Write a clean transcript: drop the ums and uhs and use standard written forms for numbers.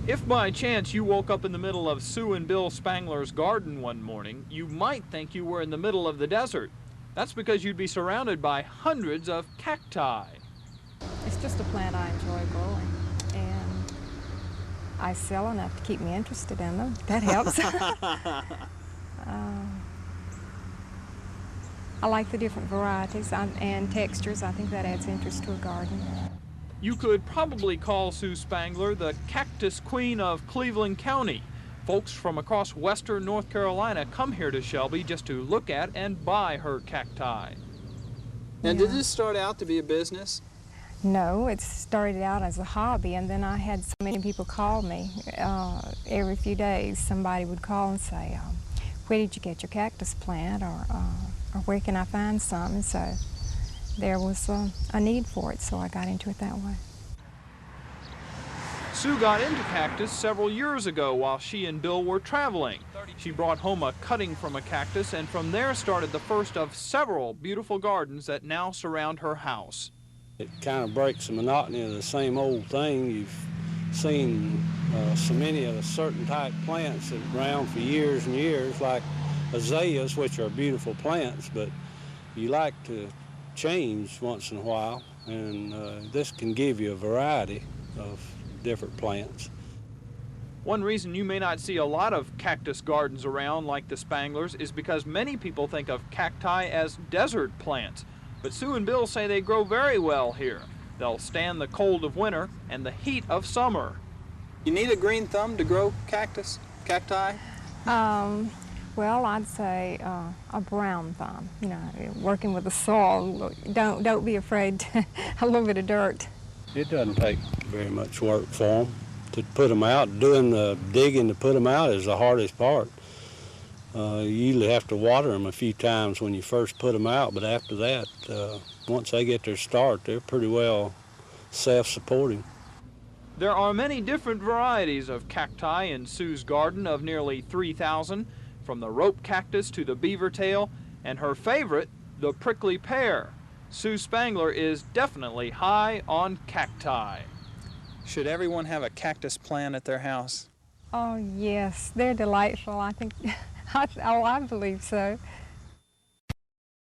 If by chance you woke up in the middle of Sue and Bill Spangler's garden one morning, you might think you were in the middle of the desert. That's because you'd be surrounded by hundreds of cacti. It's just a plant I enjoy growing, and I sell enough to keep me interested in them. That helps. I like the different varieties and textures. I think that adds interest to a garden. You could probably call Sue Spangler the cactus queen of Cleveland County. Folks from across western North Carolina come here to Shelby just to look at and buy her cacti. Now, did this start out to be a business? No, it started out as a hobby, and then I had so many people call me. Every few days somebody would call and say, where did you get your cactus plant, or where can I find some? And so there was a need for it, so I got into it that way. Sue got into cactus several years ago while she and Bill were traveling. She brought home a cutting from a cactus, and from there started the first of several beautiful gardens that now surround her house. It kind of breaks the monotony of the same old thing. You've seen so many of the certain type plants that have around for years and years, like azaleas, which are beautiful plants, but you like to change once in a while, and this can give you a variety of different plants. One reason you may not see a lot of cactus gardens around like the Spanglers is because many people think of cacti as desert plants. But Sue and Bill say they grow very well here. They'll stand the cold of winter and the heat of summer. You need a green thumb to grow cacti? Well, I'd say a brown thumb. You know, working with the soil, don't be afraid to a little bit of dirt. It doesn't take very much work for them to put them out. Doing the digging to put them out is the hardest part. You usually have to water them a few times when you first put them out, but after that, once they get their start, they're pretty well self-supporting. There are many different varieties of cacti in Sue's garden of nearly 3,000, from the rope cactus to the beaver tail, and her favorite, the prickly pear. Sue Spangler is definitely high on cacti. Should everyone have a cactus plant at their house? Oh yes, they're delightful. I think, I believe so.